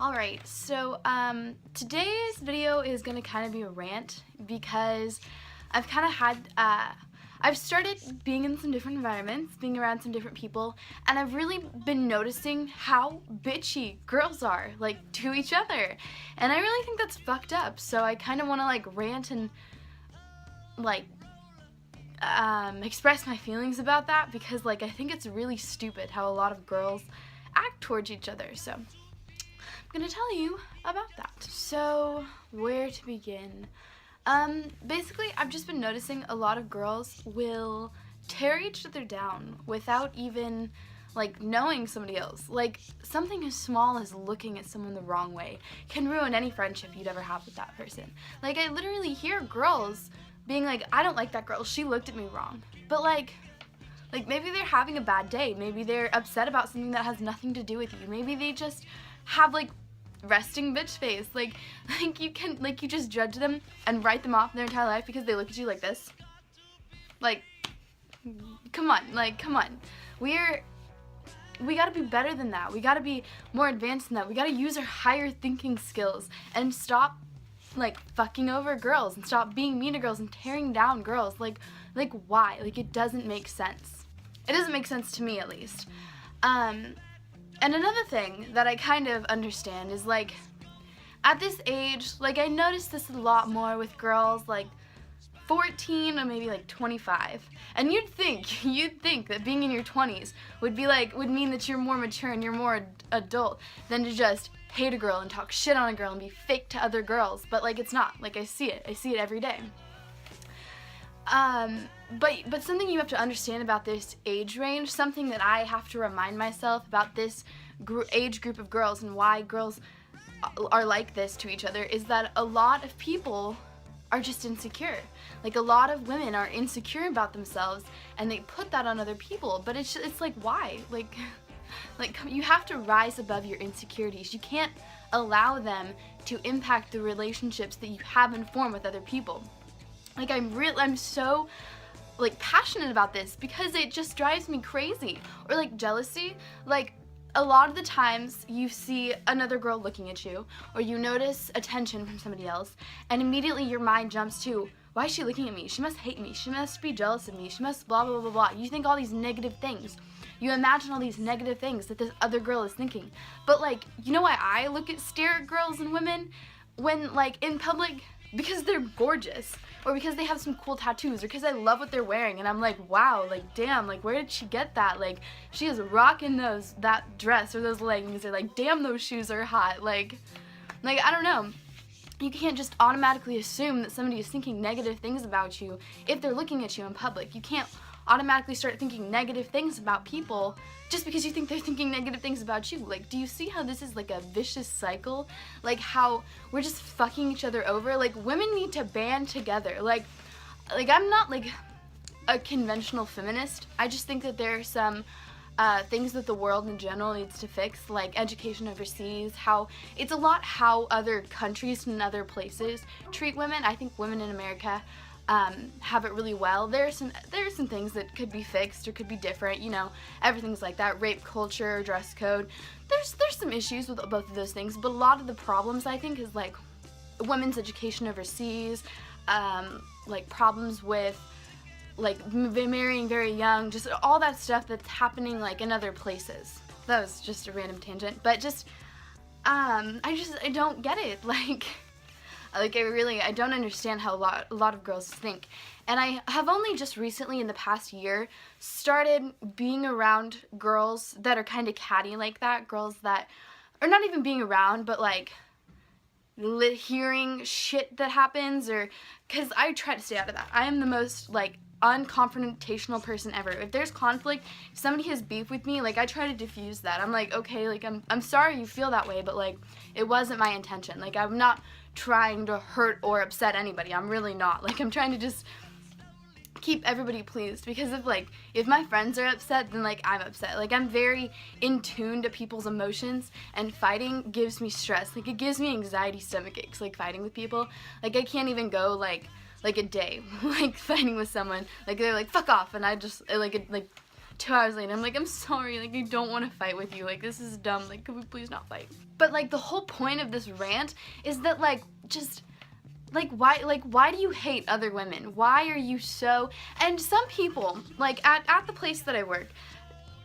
Alright, so today's video is going to kind of be a rant because I've kind of I've started being in some different environments, being around some different people, and I've really been noticing how bitchy girls are, like, to each other. And I really think that's fucked up, so I kind of want to, like, rant and, like, express my feelings about that because, like, I think it's really stupid how a lot of girls act towards each other, so I'm gonna tell you about that. So, where to begin? Basically, I've just been noticing a lot of girls will tear each other down without even, like, knowing somebody else. Like, something as small as looking at someone the wrong way can ruin any friendship you'd ever have with that person. Like, I literally hear girls being like, I don't like that girl, she looked at me wrong. But, like, maybe they're having a bad day. Maybe they're upset about something that has nothing to do with you. Maybe they just have, like, resting bitch face. Like you just judge them and write them off their entire life because they look at you like this. Like, come on. We gotta be better than that. We gotta be more advanced than that. We gotta use our higher thinking skills and stop, like, fucking over girls and stop being mean to girls and tearing down girls. Like why? Like, it doesn't make sense. It doesn't make sense to me, at least. And another thing that I kind of understand is, like, at this age, like, I notice this a lot more with girls, like, 14 or maybe, like, 25. And you'd think that being in your 20s would mean that you're more mature and you're more adult than to just hate a girl and talk shit on a girl and be fake to other girls. But, like, it's not. Like, I see it every day. But something you have to understand about this age range, something that I have to remind myself about this age group of girls and why girls are like this to each other, is that a lot of people are just insecure. Like, a lot of women are insecure about themselves and they put that on other people, but it's like, why? Like you have to rise above your insecurities. You can't allow them to impact the relationships that you have and form with other people. Like, I'm so, like, passionate about this because it just drives me crazy. Or, like, jealousy. Like, a lot of the times you see another girl looking at you, or you notice attention from somebody else, and immediately your mind jumps to, why is she looking at me? She must hate me. She must be jealous of me. She must blah, blah, blah, blah. You think all these negative things. You imagine all these negative things that this other girl is thinking. But, like, you know why I stare at girls and women when, like, in public? Because they're gorgeous, or because they have some cool tattoos, or because I love what they're wearing, and I'm like, wow, like, damn, like, where did she get that? Like, she is rocking that dress or those leggings, or, like, damn, those shoes are hot. Like, I don't know. You can't just automatically assume that somebody is thinking negative things about you if they're looking at you in public. You can't automatically start thinking negative things about people just because you think they're thinking negative things about you. Like, do you see how this is, like, a vicious cycle? Like, how we're just fucking each other over? Like, women need to band together. Like I'm not, like, a conventional feminist. I just think that there are some things that the world in general needs to fix, like education overseas, how other countries and other places treat women. I think women in America have it really well. There are some things that could be fixed or could be different, you know, everything's like that, rape culture, dress code. There's some issues with both of those things, but a lot of the problems, I think, is, like, women's education overseas, like, problems with, like, marrying very young, just all that stuff that's happening, like, in other places. That was just a random tangent, but just, I don't get it. I don't understand how a lot of girls think. And I have only just recently, in the past year, started being around girls that are kind of catty like that. Girls that are not even being around, but, like, hearing shit that happens, or, because I try to stay out of that. I am the most, like, unconfrontational person ever. If there's conflict, if somebody has beef with me, like, I try to diffuse that. I'm like, okay, like, I'm sorry you feel that way, but, like, it wasn't my intention. Like, I'm not trying to hurt or upset anybody. I'm really not. Like, I'm trying to just keep everybody pleased, because if my friends are upset, then, like, I'm upset. Like, I'm very in tune to people's emotions, and fighting gives me stress. Like, it gives me anxiety, stomach aches, like, fighting with people. Like, I can't even go, like a day, like, fighting with someone. Like, they're like, fuck off, and I just, like, 2 hours later, I'm like, I'm sorry, like, I don't want to fight with you, like, this is dumb, like, could we please not fight? But, like, the whole point of this rant is that, like, just, like, why do you hate other women? Why are you so, and some people, like, at the place that I work,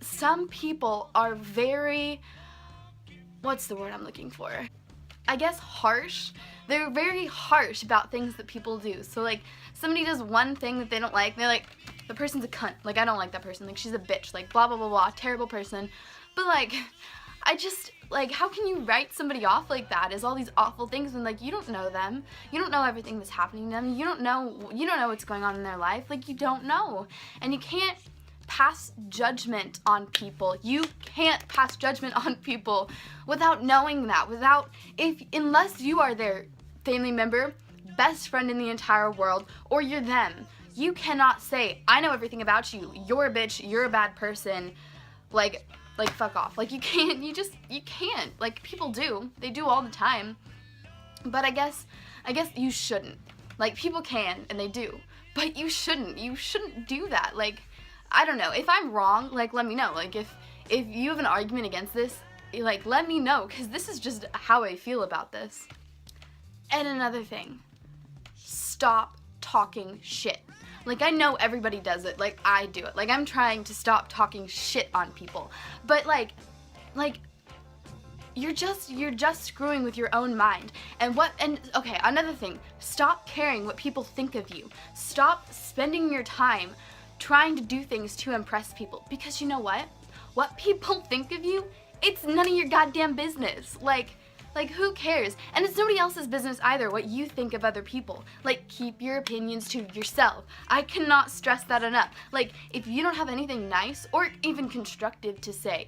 some people are very, what's the word I'm looking for? I guess harsh. They're very harsh about things that people do. So, like, somebody does one thing that they don't like, and they're like, the person's a cunt. Like, I don't like that person. Like, she's a bitch. Like, blah, blah, blah, blah. Terrible person. But, like, I just, like, how can you write somebody off like that as all these awful things when, like, you don't know them. You don't know everything that's happening to them. You don't know what's going on in their life. Like, you don't know. And you can't pass judgment on people. You can't pass judgment on people without knowing that, unless you are their family member, best friend in the entire world, or you're them. You cannot say, I know everything about you, you're a bitch, you're a bad person, like fuck off. Like, you can't, you can't. Like, people do. They do all the time. But I guess you shouldn't. Like, people can, and they do. But you shouldn't. You shouldn't do that. Like, I don't know. If I'm wrong, like, let me know. Like, if you have an argument against this, like, let me know, because this is just how I feel about this. And another thing, stop talking shit. Like, I know everybody does it. Like, I do it. Like, I'm trying to stop talking shit on people. But, like, you're just screwing with your own mind. And okay, another thing, stop caring what people think of you. Stop spending your time trying to do things to impress people. Because you know what? What people think of you, it's none of your goddamn business. Like, who cares? And it's nobody else's business either what you think of other people. Like, keep your opinions to yourself. I cannot stress that enough. Like, if you don't have anything nice or even constructive to say,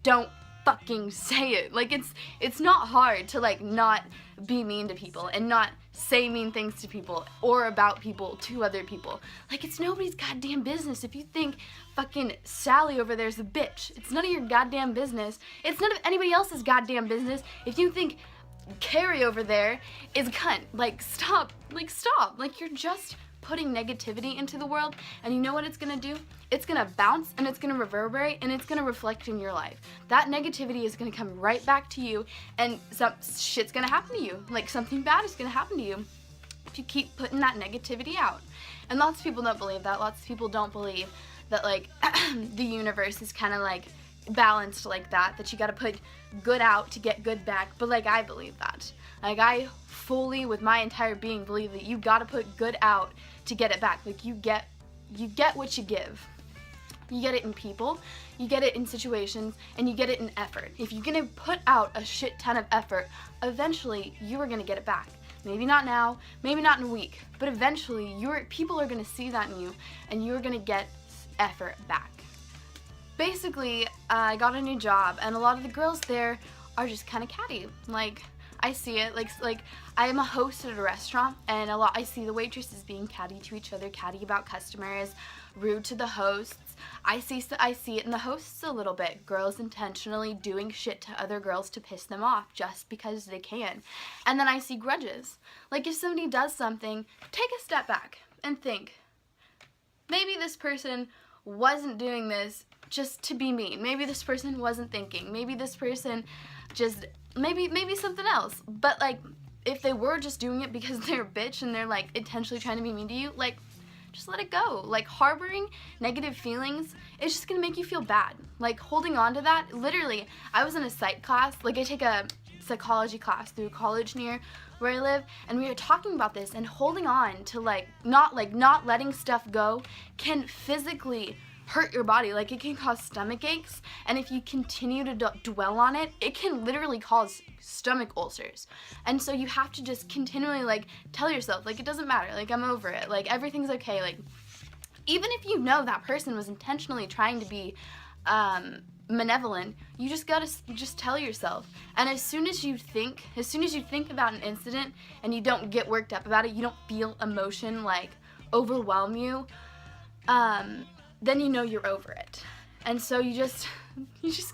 don't fucking say it. Like, it's not hard to, like, not be mean to people and not say mean things to people or about people to other people. Like, it's nobody's goddamn business. If you think fucking Sally over there's a bitch, it's none of your goddamn business. It's none of anybody else's goddamn business if you think Carrie over there is a cunt. Like, stop. Like, stop. Like, you're just putting negativity into the world, and you know what it's gonna do? It's gonna bounce, and it's gonna reverberate, and it's gonna reflect in your life. That negativity is gonna come right back to you, and some shit's gonna happen to you. Like, something bad is gonna happen to you if you keep putting that negativity out. And lots of people don't believe that. Lots of people don't believe that, like, the universe is kind of, like, balanced like that you gotta put good out to get good back. But, like, I believe that. Like, I fully, with my entire being, believe that you gotta put good out to get it back. Like, you get what you give. You get it in people, you get it in situations, and you get it in effort. If you're gonna put out a shit ton of effort, eventually you are gonna get it back. Maybe not now, maybe not in a week, but eventually people are gonna see that in you, and you're gonna get effort back. Basically, I got a new job, and a lot of the girls there are just kind of catty. Like, I see it, like I am a host at a restaurant, and I see the waitresses being catty to each other, catty about customers, rude to the hosts. I see it in the hosts a little bit. Girls intentionally doing shit to other girls to piss them off just because they can. And then I see grudges. Like, if somebody does something, take a step back and think, maybe this person wasn't doing this just to be mean. Maybe this person wasn't thinking. Maybe this person just, maybe something else. But, like, if they were just doing it because they're a bitch and they're, like, intentionally trying to be mean to you, like, just let it go. Like, harboring negative feelings is just gonna make you feel bad. Like, holding on to that, literally, I was in a psych class. Like, I take a psychology class through college near where I live, and we were talking about this, and holding on to, not letting stuff go can physically hurt your body. Like, it can cause stomach aches, and if you continue to dwell on it, it can literally cause stomach ulcers. And so you have to just continually, like, tell yourself, like, it doesn't matter, like, I'm over it, like, everything's okay. Like, even if you know that person was intentionally trying to be malevolent, you just gotta just tell yourself. And as soon as you think about an incident and you don't get worked up about it, you don't feel emotion like overwhelm you, then you know you're over it. And so you just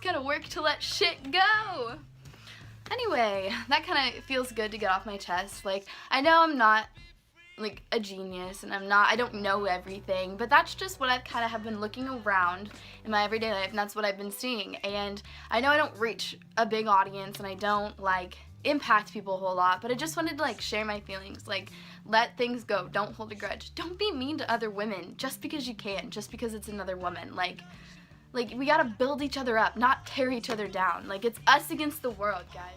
gotta work to let shit go. Anyway, that kind of feels good to get off my chest. Like, I know I'm not like a genius, and I don't know everything, but that's just what I've kind of have been looking around in my everyday life, and that's what I've been seeing. And I know I don't reach a big audience, and I don't like impact people a whole lot, but I just wanted to like share my feelings, like let things go, don't hold a grudge, don't be mean to other women just because you can, just because it's another woman. Like we gotta build each other up, not tear each other down. Like, it's us against the world, guys.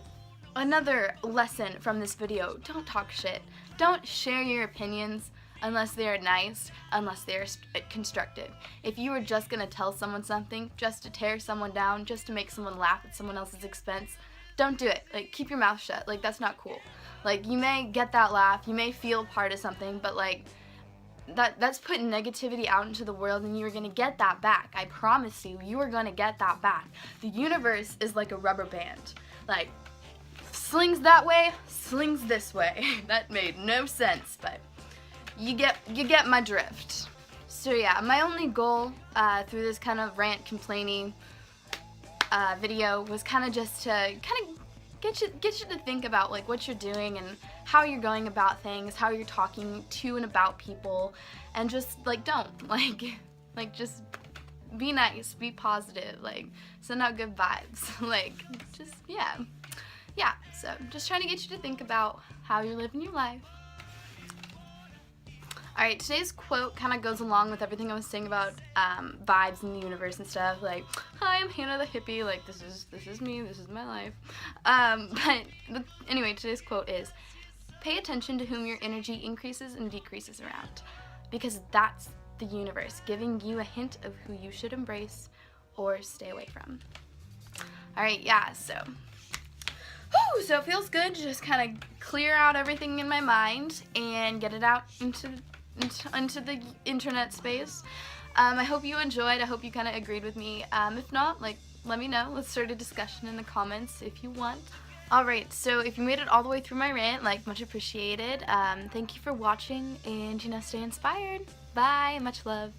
Another lesson from this video, don't talk shit. Don't share your opinions unless they are nice, unless they are constructive. If you are just gonna tell someone something just to tear someone down, just to make someone laugh at someone else's expense, don't do it. Like, keep your mouth shut. Like, that's not cool. Like, you may get that laugh, you may feel part of something, but like, that's putting negativity out into the world, and you're gonna get that back. I promise you, you are gonna get that back. The universe is like a rubber band. Like, slings that way, slings this way. That made no sense, but you get my drift. So yeah, my only goal through this kind of rant complaining video was kind of just to kind of get you to think about like what you're doing and how you're going about things, how you're talking to and about people, and just like don't like just be nice, be positive, like send out good vibes, like just yeah. So just trying to get you to think about how you're living your life. Alright, today's quote kind of goes along with everything I was saying about vibes in the universe and stuff. Like, hi, I'm Hannah the hippie. Like, this is me. This is my life. Anyway, today's quote is, pay attention to whom your energy increases and decreases around, because that's the universe giving you a hint of who you should embrace or stay away from. Alright, yeah, so it feels good to just kind of clear out everything in my mind and get it out into the internet space. I hope you enjoyed. I hope you kind of agreed with me. If not, like, let me know. Let's start a discussion in the comments if you want. Alright, so if you made it all the way through my rant, like, much appreciated. Thank you for watching, and, you know, stay inspired. Bye. Much love.